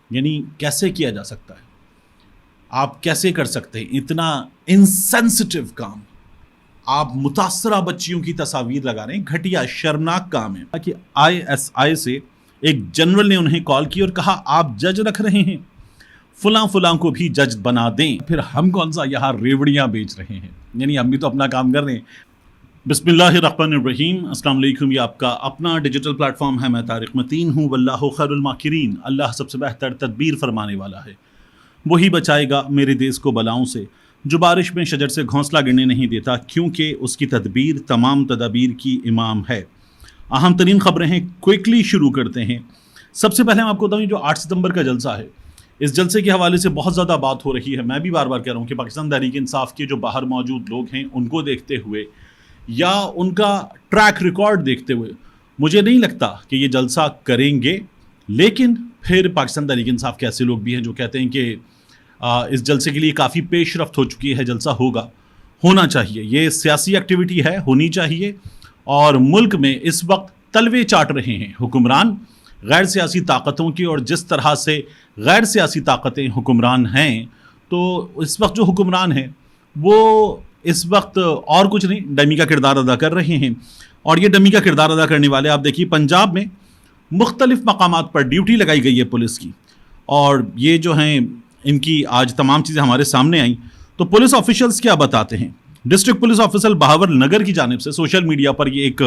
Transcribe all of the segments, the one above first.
یعنی کیسے کیا جا سکتا ہے؟ آپ کیسے کر سکتے ہیں اتنا انسینسٹیو کام؟ آپ متاثرہ بچیوں کی تصاویر لگا رہے ہیں، گھٹیا شرمناک کام ہے کہ ISI سے ایک جنرل نے انہیں کال کی اور کہا آپ جج رکھ رہے ہیں، فلاں فلاں کو بھی جج بنا دیں، پھر ہم کون سا یہاں ریوڑیاں بیچ رہے ہیں؟ یعنی ہم بھی تو اپنا کام کر رہے ہیں۔ بسم اللہ الرحمن الرحیم، السلام علیکم۔ یہ آپ کا اپنا ڈیجیٹل پلیٹ فارم ہے، میں طارق متین ہوں۔ واللہ خیر الماکرین، اللہ سب سے بہتر تدبیر فرمانے والا ہے، وہی بچائے گا میرے دیس کو بلاؤں سے، جو بارش میں شجر سے گھونسلہ گرنے نہیں دیتا، کیونکہ اس کی تدبیر تمام تدابیر کی امام ہے۔ اہم ترین خبریں ہیں، کوئکلی شروع کرتے ہیں۔ سب سے پہلے میں آپ کو بتاؤں جو 8 ستمبر کا جلسہ ہے، اس جلسے کے حوالے سے بہت زیادہ بات ہو رہی ہے۔ میں بھی بار بار کہہ رہا ہوں کہ پاکستان تحریک انصاف کے جو باہر موجود لوگ ہیں ان کو دیکھتے ہوئے یا ان کا ٹریک ریکارڈ دیکھتے ہوئے مجھے نہیں لگتا کہ یہ جلسہ کریں گے، لیکن پھر پاکستان تحریک انصاف کے ایسے لوگ بھی ہیں جو کہتے ہیں کہ اس جلسے کے لیے کافی پیش رفت ہو چکی ہے، جلسہ ہونا چاہیے، یہ سیاسی ایکٹیویٹی ہے، ہونی چاہیے۔ اور ملک میں اس وقت تلوے چاٹ رہے ہیں حکمران غیر سیاسی طاقتوں کی، اور جس طرح سے غیر سیاسی طاقتیں حکمران ہیں، تو اس وقت جو حکمران ہیں وہ اس وقت اور کچھ نہیں، ڈمی کا کردار ادا کر رہے ہیں۔ اور یہ ڈمی کا کردار ادا کرنے والے آپ دیکھیے پنجاب میں مختلف مقامات پر ڈیوٹی لگائی گئی ہے پولیس کی، اور یہ جو ہیں ان کی آج تمام چیزیں ہمارے سامنے آئیں۔ تو پولیس آفیشلز کیا بتاتے ہیں؟ District police officer Bahawal Nagar کی جانب سے سوشل میڈیا پر یہ ایک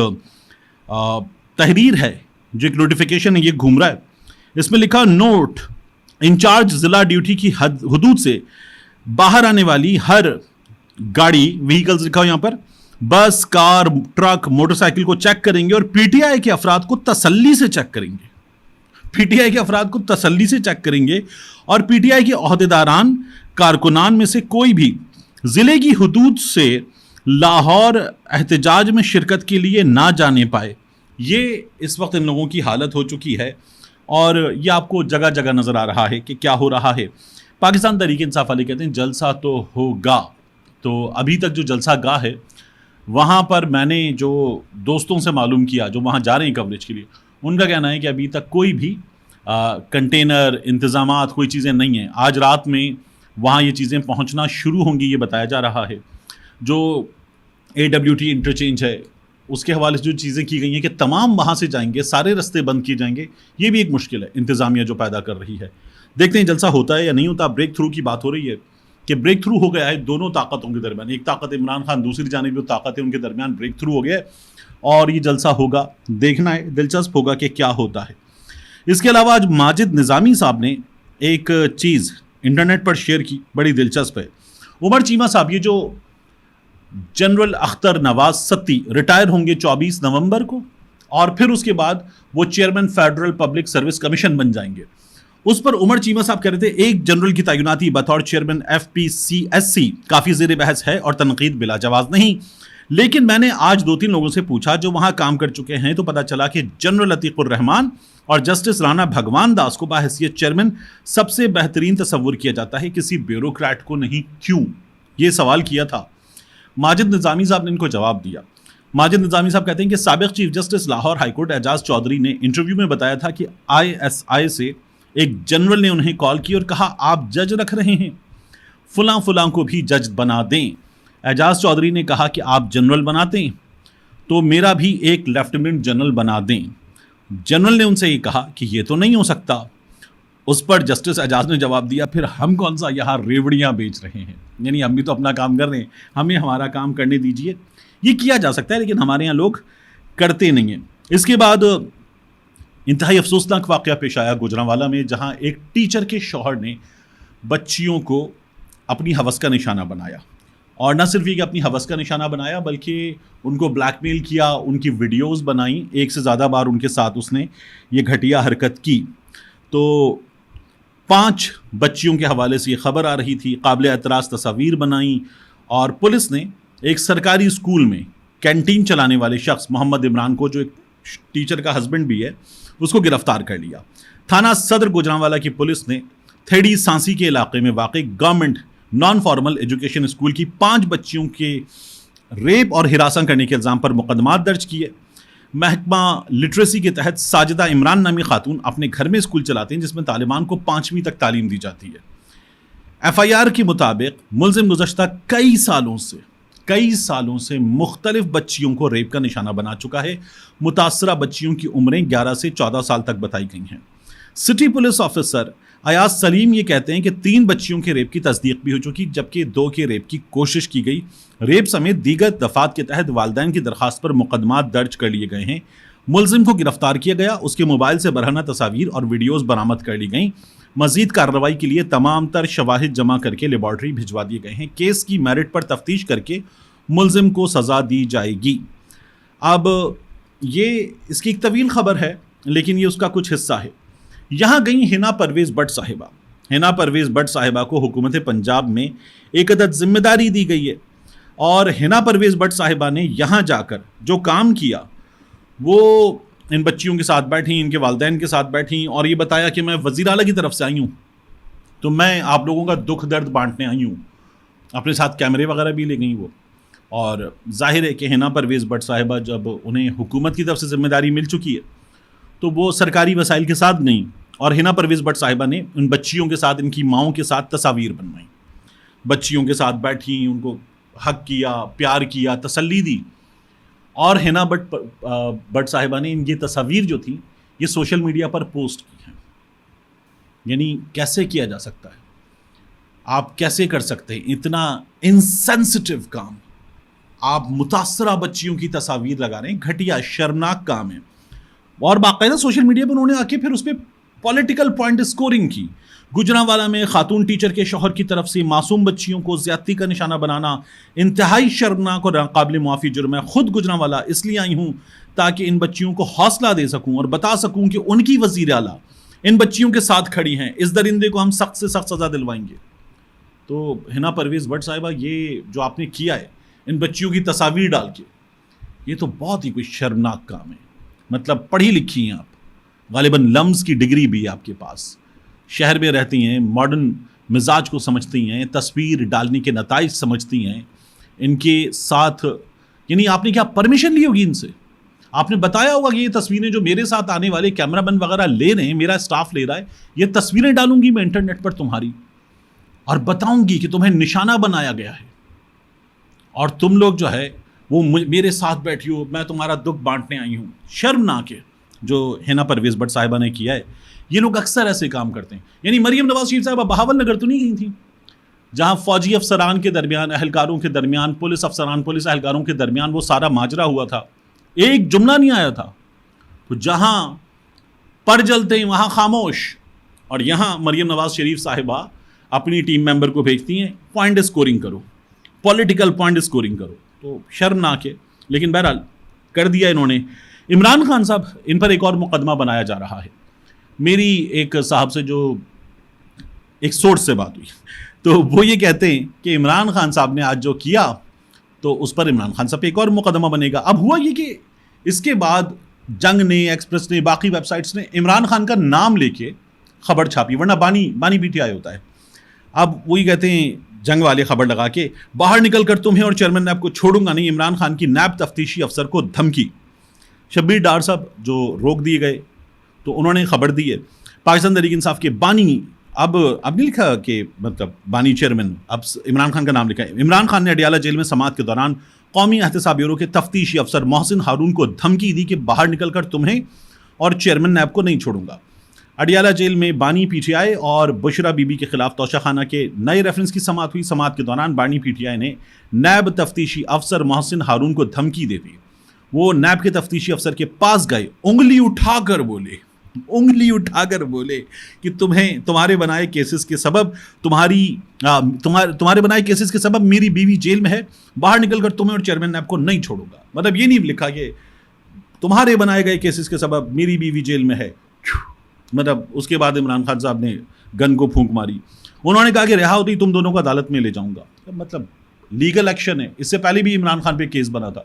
تحریر ہے، جو ایک نوٹیفیکیشن ہے، یہ گھوم رہا ہے۔ اس میں لکھا نوٹ، انچارج ضلع ڈیوٹی کی حدود سے باہر آنے والی ہر گاڑی، وہیکلز لکھا ہو یہاں پر، بس، کار، ٹرک، موٹر سائیکل کو چیک کریں گے اور پی ٹی آئی کے افراد کو تسلی سے چیک کریں گے۔ پی ٹی آئی کے افراد کو تسلی سے چیک کریں گے، اور پی ٹی آئی کے عہدیداران کارکنان میں سے کوئی بھی ضلع کی حدود سے لاہور احتجاج میں شرکت کے لیے نہ جانے پائے۔ یہ اس وقت ان لوگوں کی حالت ہو چکی ہے، اور یہ آپ کو جگہ جگہ نظر آ رہا ہے کہ کیا ہو رہا ہے۔ پاکستان تحریک انصاف والے کہتے ہیں جلسہ تو ہوگا، تو ابھی تک جو جلسہ گاہ ہے وہاں پر میں نے جو دوستوں سے معلوم کیا جو وہاں جا رہے ہیں کوریج کے لیے، ان کا کہنا ہے کہ ابھی تک کوئی بھی کنٹینر، انتظامات، کوئی چیزیں نہیں ہیں۔ آج رات میں وہاں یہ چیزیں پہنچنا شروع ہوں گی، یہ بتایا جا رہا ہے۔ جو AWT انٹرچینج ہے اس کے حوالے سے جو چیزیں کی گئی ہیں کہ تمام وہاں سے جائیں گے، سارے رستے بند کیے جائیں گے، یہ بھی ایک مشکل ہے انتظامیہ جو پیدا کر رہی ہے۔ دیکھتے ہیں جلسہ ہوتا ہے یا نہیں ہوتا۔ بریک تھرو کی بات ہو رہی ہے کہ بریک تھرو ہو گیا ہے دونوں طاقتوں کے درمیان، ایک طاقت عمران خان، دوسری جانب جو طاقت ہے ان کے درمیان بریک تھرو ہو گیا ہے، اور یہ جلسہ ہوگا، دیکھنا ہے، دلچسپ ہوگا کہ کیا ہوتا ہے۔ اس کے علاوہ آج ماجد نظامی صاحب نے ایک چیز انٹرنیٹ پر شیئر کی، بڑی دلچسپ ہے۔ عمر چیمہ صاحب، یہ جو جنرل اختر نواز ستی ریٹائر ہوں گے 24 نومبر کو، اور پھر اس کے بعد وہ chairman federal public service commission بن جائیں گے۔ اس پر عمر چیمہ صاحب کہہ رہے تھے ایک جنرل کی تعیناتی بطور چیئرمین FPCSC کافی زیر بحث ہے اور تنقید بلا جواز نہیں، لیکن میں نے آج 2-3 لوگوں سے پوچھا جو وہاں کام کر چکے ہیں، تو پتہ چلا کہ جنرل عتیق الرحمان اور جسٹس رانا بھگوان داس کو بحیثیت چیئرمین سب سے بہترین تصور کیا جاتا ہے، کسی بیوروکریٹ کو نہیں۔ کیوں؟ یہ سوال کیا تھا۔ ماجد نظامی صاحب نے ان کو جواب دیا۔ ماجد نظامی صاحب کہتے ہیں کہ سابق chief justice Lahore high court Ijaz Chaudhry نے انٹرویو میں بتایا تھا کہ ISI سے ایک جنرل نے انہیں کال کی اور کہا آپ جج رکھ رہے ہیں، فلاں فلاں کو بھی جج بنا دیں۔ اعجاز چودھری نے کہا کہ آپ جنرل بناتے ہیں تو میرا بھی ایک لیفٹیننٹ جنرل بنا دیں۔ جنرل نے ان سے یہ کہا کہ یہ تو نہیں ہو سکتا۔ اس پر جسٹس اعجاز نے جواب دیا پھر ہم کون سا یہاں ریوڑیاں بیچ رہے ہیں؟ یعنی ہم بھی تو اپنا کام کر رہے ہیں، ہمیں ہمارا کام کرنے دیجئے۔ یہ کیا جا سکتا ہے، لیکن ہمارے یہاں لوگ کرتے نہیں ہیں۔ اس کے بعد انتہائی افسوسناک واقعہ پیش آیا گوجرانوالا میں، جہاں ایک ٹیچر کے شوہر نے بچیوں کو اپنی ہوس کا نشانہ بنایا، اور نہ صرف یہ کہ اپنی ہوس کا نشانہ بنایا بلکہ ان کو بلیک میل کیا، ان کی ویڈیوز بنائیں، ایک سے زیادہ بار ان کے ساتھ اس نے یہ گھٹیا حرکت کی۔ تو 5 بچیوں کے حوالے سے یہ خبر آ رہی تھی، قابل اعتراض تصاویر بنائیں، اور پولیس نے ایک سرکاری اسکول میں کینٹین چلانے والے شخص محمد عمران کو، جو ایک ٹیچر کا ہسبینڈ بھی ہے، اس کو گرفتار کر لیا۔ تھانہ صدر گوجرانوالا کی پولیس نے تھیڑی سانسی کے علاقے میں واقع government non formal education school کی 5 بچیوں کے ریپ اور ہراساں کرنے کے الزام پر مقدمات درج کیے۔ محکمہ لٹریسی کے تحت ساجدہ عمران نامی خاتون اپنے گھر میں اسکول چلاتے ہیں جس میں طالبان کو 5ویں تک تعلیم دی جاتی ہے۔ ایف آئی آر کے مطابق ملزم گزشتہ کئی سالوں سے مختلف بچیوں کو ریپ کا نشانہ بنا چکا ہے۔ متاثرہ بچیوں کی عمریں 11 سے 14 سال تک بتائی گئی ہیں۔ سٹی پولیس آفیسر ایاز سلیم یہ کہتے ہیں کہ 3 بچیوں کے ریپ کی تصدیق بھی ہو چکی جبکہ 2 کے ریپ کی کوشش کی گئی۔ ریپ سمیت دیگر دفعات کے تحت والدین کی درخواست پر مقدمات درج کر لیے گئے ہیں۔ ملزم کو گرفتار کیا گیا، اس کے موبائل سے برہنہ تصاویر اور ویڈیوز برآمد کر لی گئیں۔ مزید کارروائی کے لیے تمام تر شواہد جمع کر کے لیبارٹری بھجوا دیے گئے ہیں۔ کیس کی میرٹ پر تفتیش کر کے ملزم کو سزا دی جائے گی۔ اب یہ اس کی ایک طویل خبر ہے لیکن یہ اس کا کچھ حصہ ہے۔ یہاں گئی حنا پرویز بٹ صاحبہ۔ حنا پرویز بٹ صاحبہ کو حکومت پنجاب میں ایک عدد ذمہ داری دی گئی ہے اور حنا پرویز بٹ صاحبہ نے یہاں جا کر جو کام کیا وہ ان بچیوں کے ساتھ بیٹھیں، ان کے والدین کے ساتھ بیٹھیں اور یہ بتایا کہ میں وزیر اعلیٰ کی طرف سے آئی ہوں تو میں آپ لوگوں کا دکھ درد بانٹنے آئی ہوں۔ اپنے ساتھ کیمرے وغیرہ بھی لے گئیں وہ، اور ظاہر ہے کہ حنا پرویز بٹ صاحبہ جب انہیں حکومت کی طرف سے ذمہ داری مل چکی ہے تو وہ سرکاری وسائل کے ساتھ نہیں، اور حنا پرویز بٹ صاحبہ نے ان بچیوں کے ساتھ، ان کی ماؤں کے ساتھ تصاویر بنوائیں، بچیوں کے ساتھ بیٹھیں، ان کو حق کیا، پیار کیا، تسلی دی، اور حنا بٹ صاحبہ نے ان کی تصاویر جو تھیں یہ سوشل میڈیا پر پوسٹ کی ہیں۔ یعنی کیسے کیا جا سکتا ہے؟ آپ کیسے کر سکتے ہیں اتنا انسینسٹیو کام؟ آپ متاثرہ بچیوں کی تصاویر لگا رہے ہیں، گھٹیا شرمناک کام ہے۔ اور باقاعدہ سوشل میڈیا پر انہوں نے آ کے پھر اس پہ پولیٹیکل پوائنٹ اسکورنگ کی۔ گجرانوالہ میں خاتون ٹیچر کے شوہر کی طرف سے معصوم بچیوں کو زیادتی کا نشانہ بنانا انتہائی شرمناک اور ناقابل معافی جرم ہے۔ خود گجرانوالہ اس لیے آئی ہوں تاکہ ان بچیوں کو حوصلہ دے سکوں اور بتا سکوں کہ ان کی وزیر اعلیٰ ان بچیوں کے ساتھ کھڑی ہیں، اس درندے کو ہم سخت سے سخت سزا دلوائیں گے۔ تو حنا پرویز بٹ صاحبہ یہ جو آپ نے کیا ہے ان بچیوں کی تصاویر ڈال کے، یہ تو بہت ہی کوئی شرمناک کام ہے۔ مطلب پڑھی لکھی ہیں آپ، غالباً لمز کی ڈگری بھی ہے آپ کے پاس، شہر میں رہتی ہیں، ماڈرن مزاج کو سمجھتی ہیں، تصویر ڈالنے کے نتائج سمجھتی ہیں، ان کے ساتھ یعنی آپ نے کیا پرمیشن لی ہوگی ان سے؟ آپ نے بتایا ہوگا کہ یہ تصویریں جو میرے ساتھ آنے والے کیمرہ مین وغیرہ لے رہے ہیں، میرا اسٹاف لے رہا ہے، یہ تصویریں ڈالوں گی میں انٹرنیٹ پر تمہاری اور بتاؤں گی کہ تمہیں نشانہ بنایا گیا ہے اور تم لوگ جو ہے وہ میرے ساتھ بیٹھی ہو، میں تمہارا دکھ بانٹنے آئی ہوں۔ شرمناک ہے جو حنا پرویز بٹ صاحبہ نے کیا ہے۔ یہ لوگ اکثر ایسے کام کرتے ہیں۔ یعنی مریم نواز شریف صاحبہ بہاول نگر تو نہیں گئی تھیں جہاں فوجی افسران کے درمیان، اہلکاروں کے درمیان، پولیس افسران، پولیس اہلکاروں کے درمیان وہ سارا ماجرا ہوا تھا، ایک جملہ نہیں آیا تھا۔ تو جہاں پر جلتے ہیں وہاں خاموش، اور یہاں مریم نواز شریف صاحبہ اپنی ٹیم ممبر کو بھیجتی ہیں پوائنٹ اسکورنگ کرو، پولیٹیکل پوائنٹ اسکورنگ کرو۔ تو شرمناک ہے، لیکن بہرحال کر دیا انہوں نے۔ عمران خان صاحب، ان پر ایک اور مقدمہ بنایا جا رہا ہے۔ میری ایک صاحب سے جو ایک سورس سے بات ہوئی تو وہ یہ کہتے ہیں کہ عمران خان صاحب نے آج جو کیا تو اس پر عمران خان صاحب پہ ایک اور مقدمہ بنے گا۔ اب ہوا یہ کہ اس کے بعد جنگ نے، ایکسپریس نے، باقی ویب سائٹس نے عمران خان کا نام لے کے خبر چھاپی، ورنہ بانی پی ٹی آئی ہوتا ہے۔ اب وہی کہتے ہیں جنگ والے خبر لگا کے، باہر نکل کر تمہیں اور چیئرمین نیب کو چھوڑوں گا نہیں، عمران خان کی نیب تفتیشی افسر کو دھمکی۔ شبیر ڈار صاحب جو روک دیے گئے تو انہوں نے خبر دی ہے پاکستان تحریک انصاف کے بانی، اب نہیں لکھا کہ مطلب بانی چیئرمین، اب عمران خان کا نام لکھا ہے۔ عمران خان نے اڈیالہ جیل میں سماعت کے دوران قومی احتساب بیورو کے تفتیشی افسر محسن ہارون کو دھمکی دی کہ باہر نکل کر تمہیں اور چیئرمین نیب کو نہیں چھوڑوں گا۔ اڈیالہ جیل میں بانی پی ٹی آئی اور بشرا بی بی کے خلاف توشہ خانہ کے نئے ریفرنس کی سماعت ہوئی۔ سماعت کے دوران بانی پی ٹی آئی نے نیب تفتیشی افسر محسن ہارون کو دھمکی دے دی۔ وہ نیب کے تفتیشی افسر کے پاس گئے، انگلی اٹھا کر بولے کہ تمہارے بنائے کیسز کے سبب تمہارے بنائے کیسز کے سبب میری بیوی جیل میں ہے، باہر نکل کر تمہیں اور چیئرمین نیب کو نہیں چھوڑوں گا۔ مطلب یہ نہیں لکھا کہ تمہارے بنائے گئے کیسز کے سبب میری بیوی جیل میں ہے۔ مطلب اس کے بعد عمران خان صاحب نے گن کو پھونک ماری۔ انہوں نے کہا کہ رہا ہوتی تم دونوں کو عدالت میں لے جاؤں گا۔ مطلب لیگل ایکشن ہے، اس سے پہلے بھی عمران خان پہ کیس بنا تھا،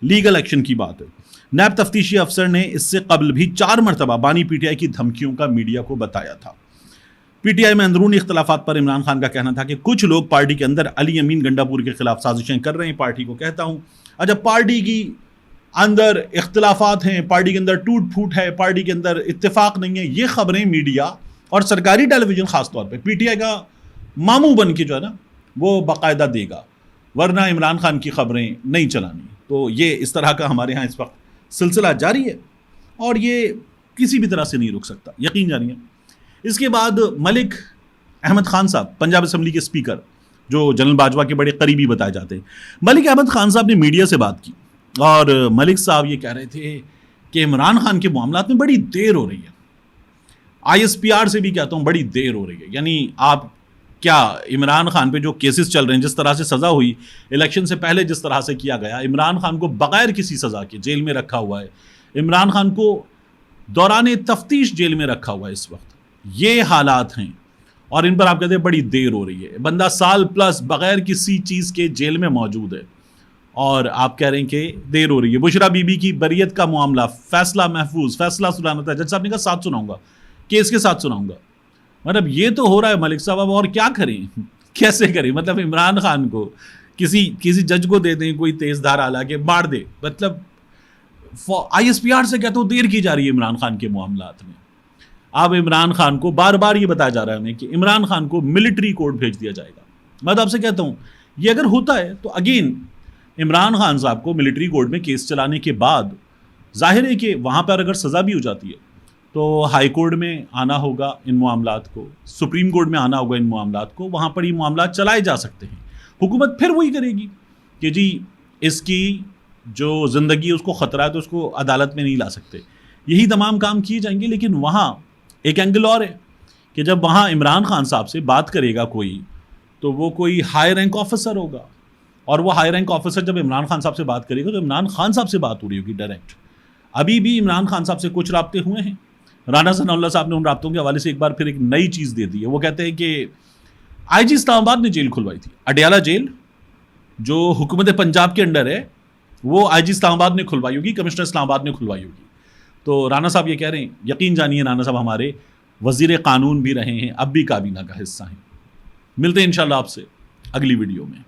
لیگل ایکشن کی بات ہے۔ نیب تفتیشی افسر نے اس سے قبل بھی 4 مرتبہ بانی پی ٹی آئی کی دھمکیوں کا میڈیا کو بتایا تھا۔ پی ٹی آئی میں اندرونی اختلافات پر عمران خان کا کہنا تھا کہ کچھ لوگ پارٹی کے اندر علی امین گنڈا پور کے خلاف سازشیں کر رہے ہیں۔ پارٹی کو کہتا ہوں، اچھا پارٹی کی اندر اختلافات ہیں، پارٹی کے اندر ٹوٹ پھوٹ ہے، پارٹی کے اندر اتفاق نہیں ہے، یہ خبریں میڈیا اور سرکاری ٹیلی ویژن خاص طور پہ پی ٹی آئی کا ماموں بن کے جو ہے نا وہ باقاعدہ دے گا، ورنہ عمران خان کی خبریں نہیں چلانی. تو یہ اس طرح کا ہمارے ہاں اس وقت سلسلہ جاری ہے اور یہ کسی بھی طرح سے نہیں رک سکتا، یقین جانیے. اس کے بعد ملک احمد خان صاحب، پنجاب اسمبلی کے اسپیکر جو جنرل باجوہ کے بڑے قریبی بتائے جاتے ہیں، ملک احمد خان صاحب نے میڈیا سے بات کی اور ملک صاحب یہ کہہ رہے تھے کہ عمران خان کے معاملات میں بڑی دیر ہو رہی ہے. آئی ایس پی آر سے بھی کہتا ہوں بڑی دیر ہو رہی ہے. یعنی آپ کیا عمران خان پہ جو کیسز چل رہے ہیں، جس طرح سے سزا ہوئی الیکشن سے پہلے، جس طرح سے کیا گیا، عمران خان کو بغیر کسی سزا کے جیل میں رکھا ہوا ہے، عمران خان کو دوران تفتیش جیل میں رکھا ہوا ہے اس وقت. یہ حالات ہیں اور ان پر آپ کہتے ہیں بڑی دیر ہو رہی ہے. بندہ سال پلس بغیر کسی چیز کے جیل میں موجود ہے اور آپ کہہ رہے ہیں کہ دیر ہو رہی ہے. بشرا بی بی کی بریت کا معاملہ، فیصلہ محفوظ، فیصلہ سنانا تھا، جج صاحب نے کہا ساتھ سناؤں گا، کیس کے ساتھ سناؤں گا. مطلب یہ تو ہو رہا ہے ملک صاحب، اب اور کیا کریں، کیسے کریں؟ مطلب عمران خان کو کسی جج کو دے دیں کوئی تیز دھار آلہ کے مار دے. مطلب آئی ایس پی آر سے کہتا ہوں دیر کی جا رہی ہے عمران خان کے معاملات میں. اب عمران خان کو بار بار یہ بتایا جا رہا ہے ہمیں کہ عمران خان کو ملٹری کورٹ بھیج دیا جائے گا. میں تو آپ سے کہتا ہوں یہ اگر ہوتا ہے تو اگین عمران خان صاحب کو ملٹری کورٹ میں کیس چلانے کے بعد ظاہر ہے کہ وہاں پر اگر سزا بھی ہو جاتی ہے تو ہائی کورٹ میں آنا ہوگا ان معاملات کو، سپریم کورٹ میں آنا ہوگا ان معاملات کو، وہاں پر یہ معاملات چلائے جا سکتے ہیں. حکومت پھر وہی کرے گی کہ جی اس کی جو زندگی ہے اس کو خطرہ ہے تو اس کو عدالت میں نہیں لا سکتے. یہی تمام کام کیے جائیں گے. لیکن وہاں ایک اینگل اور ہے کہ جب وہاں عمران خان صاحب سے بات کرے گا کوئی تو وہ کوئی ہائی رینک آفیسر ہوگا، اور وہ ہائی رینک آفیسر جب عمران خان صاحب سے بات کرے گا تو عمران خان صاحب سے بات ہو رہی ہوگی ڈائریکٹ. ابھی بھی عمران خان صاحب سے کچھ رابطے ہوئے ہیں. رانا ثناء اللہ صاحب نے ان رابطوں کے حوالے سے ایک بار پھر ایک نئی چیز دے دی ہے. وہ کہتے ہیں کہ آئی جی اسلام آباد نے جیل کھلوائی تھی، اڈیالہ جیل جو حکومت پنجاب کے انڈر ہے وہ آئی جی اسلام آباد نے کھلوائی ہوگی، کمشنر اسلام آباد نے کھلوائی ہوگی. تو رانا صاحب یہ کہہ رہے ہیں، یقین جانیے رانا صاحب ہمارے وزیر قانون بھی رہے ہیں، اب بھی کابینہ کا حصہ ہیں. ملتے ہیں انشاءاللہ آپ سے اگلی ویڈیو میں.